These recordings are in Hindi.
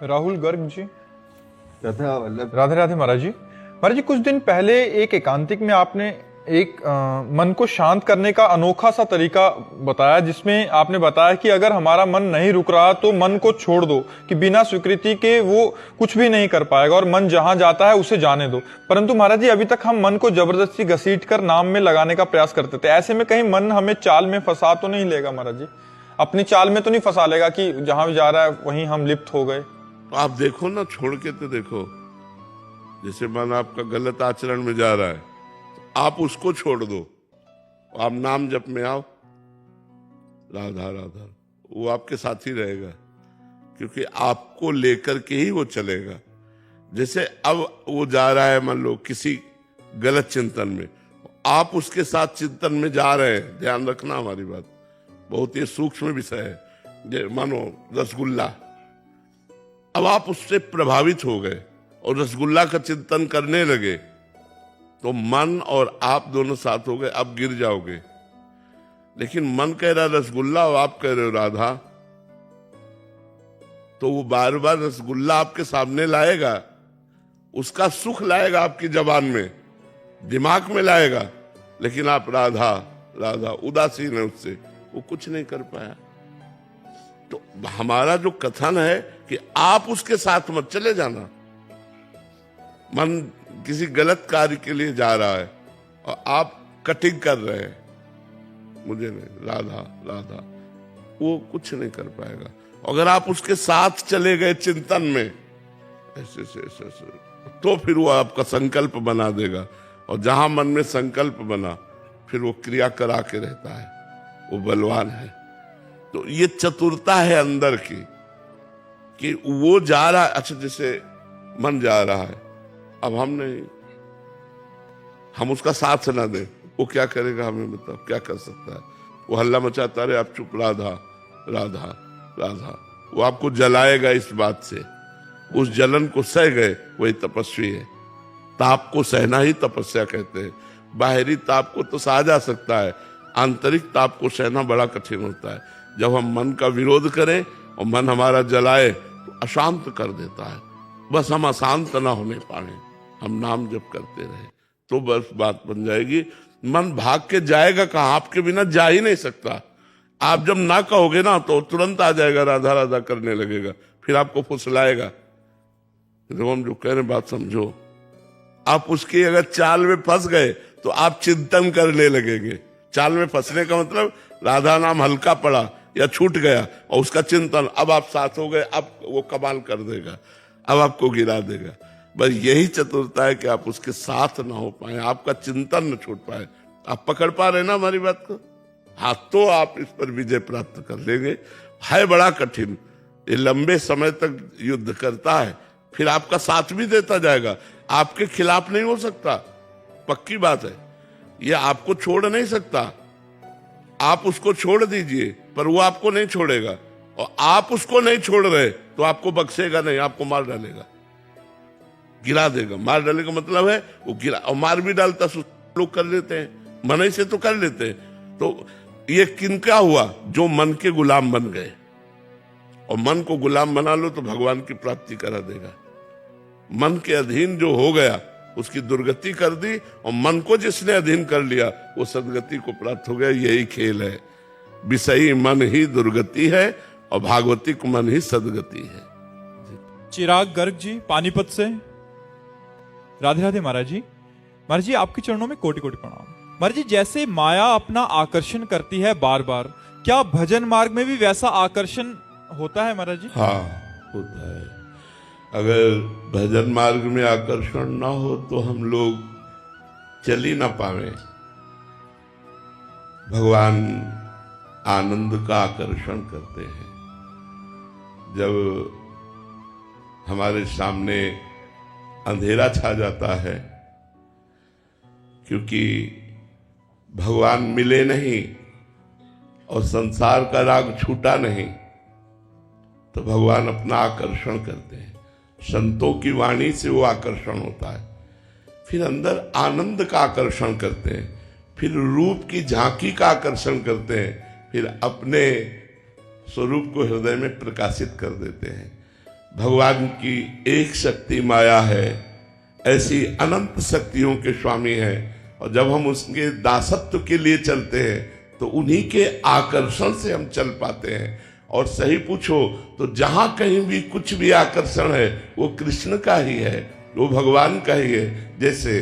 राहुल गर्ग जी। तथा वल्लभ। राधे राधे महाराज जी। महाराज जी, कुछ दिन पहले एक एकांतिक में आपने एक मन को शांत करने का अनोखा सा तरीका बताया, जिसमें आपने बताया कि अगर हमारा मन नहीं रुक रहा तो मन को छोड़ दो, कि बिना स्वीकृति के वो कुछ भी नहीं कर पाएगा और मन जहां जाता है उसे जाने दो। परंतु महाराज जी, अभी तक हम मन को जबरदस्ती घसीट कर नाम में लगाने का प्रयास करते थे। ऐसे में कहीं मन हमें चाल में फंसा तो नहीं लेगा महाराज जी? अपनी चाल में तो नहीं फंसा लेगा कि जहां भी जा रहा है वहीं हम लिप्त हो गए? तो आप देखो ना, छोड़ के तो देखो। जैसे मन आपका गलत आचरण में जा रहा है, तो आप उसको छोड़ दो, आप नाम जप में आओ, राधा राधा, वो आपके साथ ही रहेगा, क्योंकि आपको लेकर के ही वो चलेगा। जैसे अब वो जा रहा है, मान लो किसी गलत चिंतन में, आप उसके साथ चिंतन में जा रहे हैं। ध्यान रखना, हमारी बात बहुत ही सूक्ष्म विषय है। मानो रसगुल्ला, अब आप उससे प्रभावित हो गए और रसगुल्ला का चिंतन करने लगे, तो मन और आप दोनों साथ हो गए, अब गिर जाओगे। लेकिन मन कह रहा रसगुल्ला और आप कह रहे हो राधा, तो वो बार बार रसगुल्ला आपके सामने लाएगा, उसका सुख लाएगा, आपकी जबान में, दिमाग में लाएगा, लेकिन आप राधा राधा उदासीन है उससे, वो कुछ नहीं कर पाया। तो हमारा जो कथन है कि आप उसके साथ मत चले जाना। मन किसी गलत कार्य के लिए जा रहा है और आप कटिंग कर रहे हैं, मुझे नहीं, राधा राधा, वो कुछ नहीं कर पाएगा। अगर आप उसके साथ चले गए चिंतन में ऐसे से ऐसे से, तो फिर वो आपका संकल्प बना देगा, और जहां मन में संकल्प बना, फिर वो क्रिया करा के रहता है, वो बलवान है। तो ये चतुरता है अंदर की, कि वो जा रहा है। अच्छा, जैसे मन जा रहा है, अब हम नहीं, हम उसका साथ ना दें, वो क्या करेगा हमें बताओ, क्या कर सकता है? वो हल्ला मचाता रहे, आप चुप, राधा राधा राधा, वो आपको जलाएगा इस बात से। उस जलन को सह गए, वही तपस्वी है। ताप को सहना ही तपस्या कहते हैं। बाहरी ताप को तो सहा जा सकता है, आंतरिक ताप को सहना बड़ा कठिन होता है। जब हम मन का विरोध करें और मन हमारा जलाए, तो अशांत कर देता है। बस हम अशांत ना होने पाए, हम नाम जप करते रहे, तो बस बात बन जाएगी। मन भाग के जाएगा कहाँ? आपके बिना जा ही नहीं सकता। आप जब ना कहोगे ना, तो तुरंत आ जाएगा, राधा राधा करने लगेगा, फिर आपको फुसलाएगा। जब हम जो कह रहे बात समझो, आप उसकी अगर चाल में फंस गए तो आप चिंतन करने लगेंगे। चाल में फंसने का मतलब राधा नाम हल्का पड़ा या छूट गया और उसका चिंतन, अब आप साथ हो गए, अब वो कमाल कर देगा, अब आपको गिरा देगा। बस यही चतुरता है कि आप उसके साथ ना हो पाए, आपका चिंतन न छूट पाए। आप पकड़ पा रहे ना हमारी बात को? हाँ, तो आप इस पर विजय प्राप्त कर लेंगे। है बड़ा कठिन, ये लंबे समय तक युद्ध करता है, फिर आपका साथ भी देता जाएगा, आपके खिलाफ नहीं हो सकता, पक्की बात है। ये आपको छोड़ नहीं सकता। आप उसको छोड़ दीजिए, पर वो आपको नहीं छोड़ेगा, और आप उसको नहीं छोड़ रहे तो आपको बख्शेगा नहीं, आपको मार डालेगा, गिरा देगा। मार डाले का मतलब है वो गिरा, और मार भी डालता लोग कर लेते हैं, मन से तो कर लेते हैं। तो ये किनका हुआ? जो मन के गुलाम बन गए। और मन को गुलाम बना लो तो भगवान की प्राप्ति करा देगा। मन के अधीन जो हो गया, उसकी दुर्गति कर दी, और मन को जिसने अधीन कर लिया, वो सदगति को प्राप्त हो गया। यही खेल है। विषयी मन ही दुर्गति है और भागवतिक मन ही सदगति है। चिराग गर्ग जी, पानीपत से। राधे राधे महाराज जी। महाराज जी, आपके चरणों में कोटि कोटि प्रणाम। महाराज जी, जैसे माया अपना आकर्षण करती है बार बार, क्या भजन मार्ग में भी वैसा आकर्षण होता है महाराज जी? हाँ, होता है। अगर भजन मार्ग में आकर्षण ना हो तो हम लोग चल ही ना पावे। भगवान आनंद का आकर्षण करते हैं। जब हमारे सामने अंधेरा छा जाता है, क्योंकि भगवान मिले नहीं और संसार का राग छूटा नहीं, तो भगवान अपना आकर्षण करते हैं। संतों की वाणी से वो आकर्षण होता है। फिर अंदर आनंद का आकर्षण करते हैं, फिर रूप की झांकी का आकर्षण करते हैं, फिर अपने स्वरूप को हृदय में प्रकाशित कर देते हैं। भगवान की एक शक्ति माया है, ऐसी अनंत शक्तियों के स्वामी है। और जब हम उसके दासत्व के लिए चलते हैं तो उन्हीं के आकर्षण से हम चल पाते हैं। और सही पूछो तो जहां कहीं भी कुछ भी आकर्षण है वो कृष्ण का ही है, वो भगवान का ही है। जैसे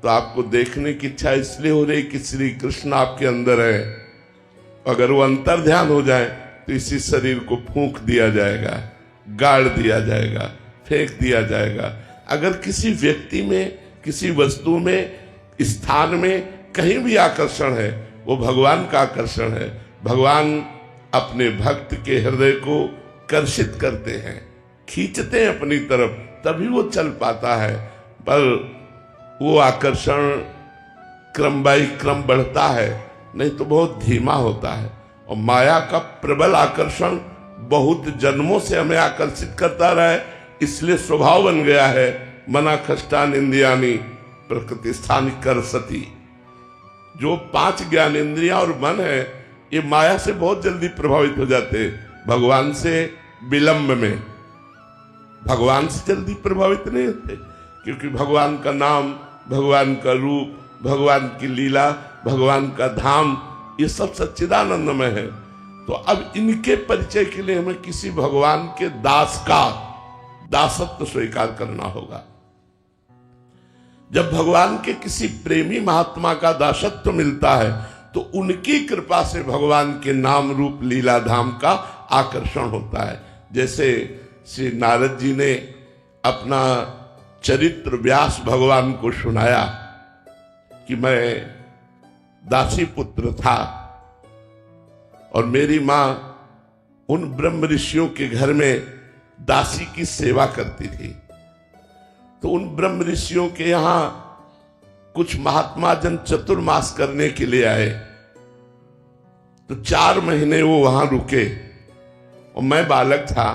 तो आपको देखने की इच्छा इसलिए हो रही कि श्री कृष्ण आपके अंदर है, अगर वो अंतर ध्यान हो जाए तो इसी शरीर को फूंक दिया जाएगा, गाड़ दिया जाएगा, फेंक दिया जाएगा। अगर किसी व्यक्ति में, किसी वस्तु में, स्थान में कहीं भी आकर्षण है वो भगवान का आकर्षण है। भगवान अपने भक्त के हृदय को कर्षित करते हैं, खींचते हैं अपनी तरफ, तभी वो चल पाता है। पर वो आकर्षण क्रम बाई क्रम बढ़ता है, नहीं तो बहुत धीमा होता है। और माया का प्रबल आकर्षण बहुत जन्मों से हमें आकर्षित करता रहा है, इसलिए स्वभाव बन गया है मना खष्टान इंद्रियानी प्रकृति स्थान कर सती। जो 5 ज्ञानेंद्रियां और मन है ये माया से बहुत जल्दी प्रभावित हो जाते हैं, भगवान से विलंब में। भगवान से जल्दी प्रभावित नहीं होते, क्योंकि भगवान का नाम, भगवान का रूप, भगवान की लीला, भगवान का धाम, ये सब सच्चिदानंदमय है। तो अब इनके परिचय के लिए हमें किसी भगवान के दास का दासत्व स्वीकार करना होगा। जब भगवान के किसी प्रेमी महात्मा का दासत्व मिलता है तो उनकी कृपा से भगवान के नाम रूप लीला धाम का आकर्षण होता है। जैसे श्री नारद जी ने अपना चरित्र व्यास भगवान को सुनाया कि मैं दासी पुत्र था और मेरी मां उन ब्रह्म ऋषियों के घर में दासी की सेवा करती थी। तो उन ब्रह्म ऋषियों के यहां कुछ महात्मा जन चतुर्मास करने के लिए आए, तो 4 महीने वो वहां रुके। और मैं बालक था,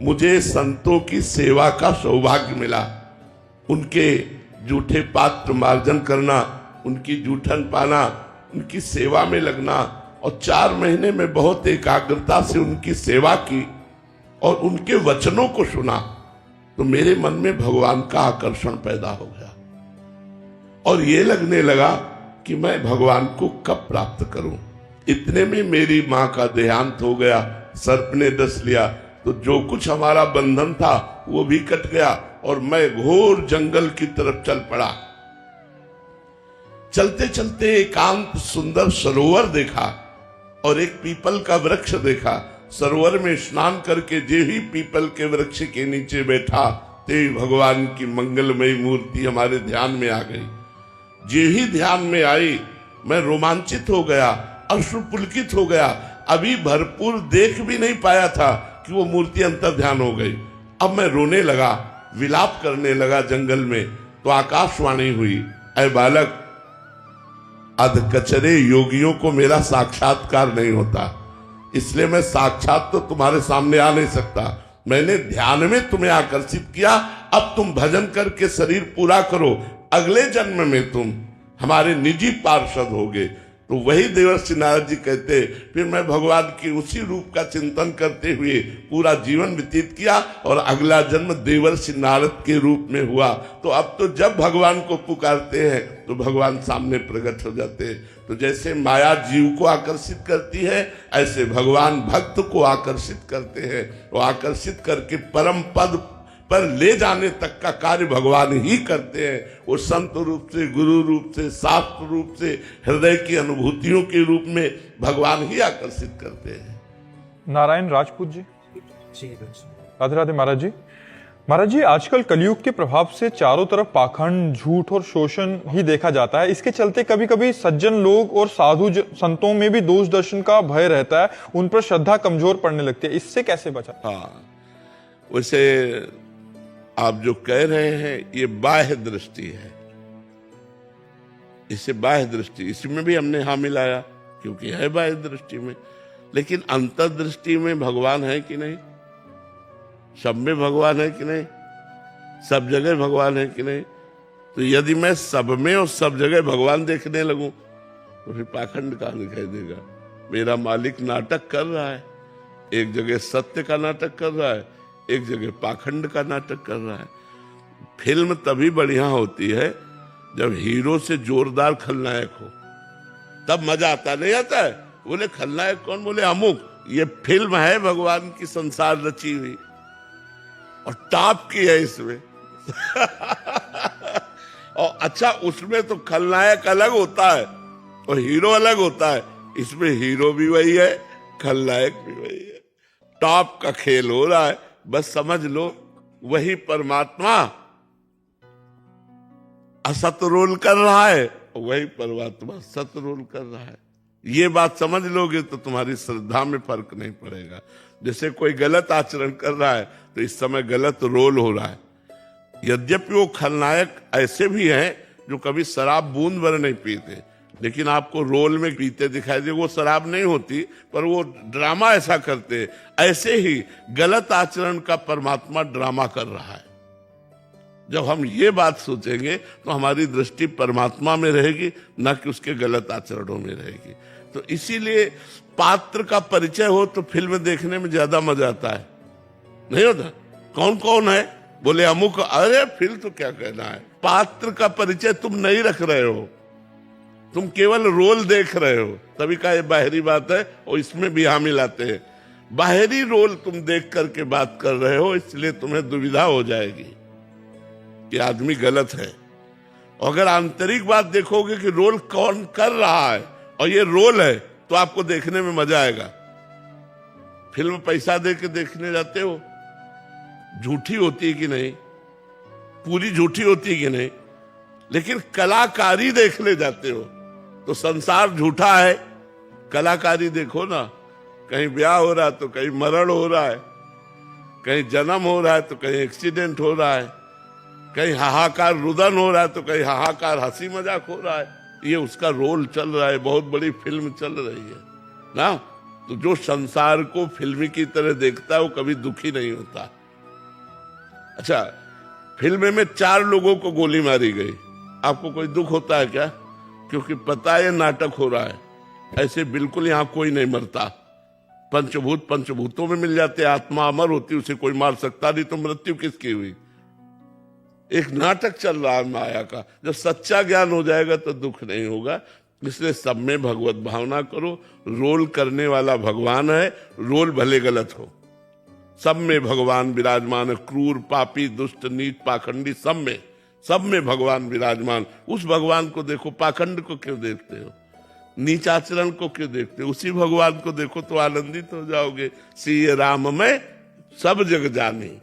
मुझे संतों की सेवा का सौभाग्य मिला। उनके जूठे पात्र मार्जन करना, उनकी जूठन पाना, उनकी सेवा में लगना, और 4 महीने में बहुत एकाग्रता से उनकी सेवा की और उनके वचनों को सुना, तो मेरे मन में भगवान का आकर्षण पैदा हो गया। और ये लगने लगा कि मैं भगवान को कब प्राप्त करूं। इतने में मेरी मां का देहांत हो गया, सर्प ने डस लिया, तो जो कुछ हमारा बंधन था वो भी कट गया और मैं घोर जंगल की तरफ चल पड़ा। चलते चलते एकांत सुंदर सरोवर देखा और एक पीपल का वृक्ष देखा। सरोवर में स्नान करके जे ही पीपल के वृक्ष के नीचे बैठा, ते भगवान की मंगलमयी मूर्ति हमारे ध्यान में आ गई। जे ही ध्यान में आई मैं रोमांचित हो गया, अश्रुपुलकित हो गया। अभी भरपूर देख भी नहीं पाया था कि वो मूर्ति अंतर ध्यान हो गई। अब मैं रोने लगा, विलाप करने लगा जंगल में। तो आकाशवाणी हुई, ऐ बालक, अधकचरे योगियों को मेरा साक्षात्कार नहीं होता, इसलिए मैं साक्षात तो तुम्हारे सामने आ नहीं सकता। मैंने ध्यान में तुम्हें आकर्षित किया, अब तुम भजन करके शरीर पूरा करो, अगले जन्म में तुम हमारे निजी पार्षद होगे। तो वही देवर्षि नारद जी कहते, फिर मैं भगवान की उसी रूप का चिंतन करते हुए पूरा जीवन व्यतीत किया और अगला जन्म देवर्षि नारद के रूप में हुआ। तो अब तो जब भगवान को पुकारते हैं तो भगवान सामने प्रकट हो जाते हैं। तो जैसे माया जीव को आकर्षित करती है, ऐसे भगवान भक्त को आकर्षित करते हैं। वो आकर्षित करके परम पद पर ले जाने तक का कार्य भगवान ही करते हैं। वो संत रूप से, गुरु रूप से, शास्त्र रूप से, हृदय की अनुभूतियों के रूप में भगवान ही आकर्षित करते हैं। नारायण राजपूत जी, राधे राधे। महाराज जी, महाराज जी, आजकल कलयुग के प्रभाव से चारों तरफ पाखंड, झूठ और शोषण ही देखा जाता है। इसके चलते कभी कभी सज्जन लोग और साधु संतों में भी दोष दर्शन का भय रहता है, उन पर श्रद्धा कमजोर पड़ने लगती है। इससे कैसे बचा? हाँ, वैसे आप जो कह रहे हैं ये बाह्य दृष्टि है, इसे बाह्य दृष्टि, इसमें भी हमने हाँ मिलाया क्योंकि है बाह्य दृष्टि में। लेकिन अंतर्दृष्टि में भगवान है कि नहीं? सब में भगवान है कि नहीं? सब जगह भगवान है कि नहीं? तो यदि मैं सब में और सब जगह भगवान देखने लगूं तो फिर पाखंड कहां दिखाई देगा? मेरा मालिक नाटक कर रहा है, एक जगह सत्य का नाटक कर रहा है, एक जगह पाखंड का नाटक कर रहा है। फिल्म तभी बढ़िया होती है जब हीरो से जोरदार खलनायक हो, तब मजा आता। नहीं आता है? बोले खलनायक कौन? बोले अमुक। ये फिल्म है भगवान की संसार रची हुई और टॉप की है इसमें। और अच्छा, उसमें तो खलनायक अलग होता है और हीरो अलग होता है। इसमें हीरो भी वही है, खलनायक भी वही है। टॉप का खेल हो रहा है। बस समझ लो वही परमात्मा असत रोल कर रहा है, वही परमात्मा सत रोल कर रहा है। ये बात समझ लोगे तो तुम्हारी श्रद्धा में फर्क नहीं पड़ेगा। जैसे कोई गलत आचरण कर रहा है तो इस समय गलत रोल हो रहा है। यद्यपि वो खलनायक ऐसे भी हैं जो कभी शराब बूंद भर नहीं पीते, लेकिन आपको रोल में पीते दिखाई दे। वो शराब नहीं होती पर वो ड्रामा ऐसा करते। ऐसे ही गलत आचरण का परमात्मा ड्रामा कर रहा है। जब हम ये बात सोचेंगे तो हमारी दृष्टि परमात्मा में रहेगी, न कि उसके गलत आचरणों में रहेगी। तो इसीलिए पात्र का परिचय हो तो फिल्म देखने में ज्यादा मजा आता है। नहीं होता? कौन कौन है? बोले अमुक। अरे फिल्म तो क्या कहना है। पात्र का परिचय तुम नहीं रख रहे हो, तुम केवल रोल देख रहे हो। तभी का ये बाहरी बात है और इसमें भी हामिल आते हैं। बाहरी रोल तुम देख करके बात कर रहे हो, इसलिए तुम्हें दुविधा हो जाएगी कि आदमी गलत है। अगर आंतरिक बात देखोगे कि रोल कौन कर रहा है और ये रोल है, तो आपको देखने में मजा आएगा। फिल्म पैसा दे के देखने जाते हो, झूठी होती है कि नहीं? पूरी झूठी होती है कि नहीं? लेकिन कलाकारी देखने जाते हो तो संसार झूठा है। कलाकारी देखो ना, कहीं ब्याह हो रहा है तो कहीं मरण हो रहा है, कहीं जन्म हो रहा है तो कहीं एक्सीडेंट हो रहा है, कहीं हाहाकार रुदन हो रहा है तो कहीं हाहाकार हंसी मजाक हो रहा है। ये उसका रोल चल रहा है, बहुत बड़ी फिल्म चल रही है ना। तो जो संसार को फिल्मी की तरह देखता है वो कभी दुखी नहीं होता। अच्छा, फिल्म में 4 लोगों को गोली मारी गई, आपको कोई दुख होता है क्या? क्योंकि पता है नाटक हो रहा है। ऐसे बिल्कुल यहां कोई नहीं मरता। पंचभूत पंचभूतों में मिल जाते, आत्मा अमर होती, उसे कोई मार सकता नहीं। तो मृत्यु किसकी हुई? एक नाटक चल रहा है माया का। जब सच्चा ज्ञान हो जाएगा तो दुख नहीं होगा। इसलिए सब में भगवत भावना करो। रोल करने वाला भगवान है, रोल भले गलत हो, सब में भगवान विराजमान है। क्रूर, पापी, दुष्ट, नीच, पाखंडी, सब में भगवान विराजमान। उस भगवान को देखो, पाखंड को क्यों देखते हो? नीच आचरण को क्यों देखते हो? उसी भगवान को देखो तो आनंदित हो जाओगे। सिय राम में सब जग जानी।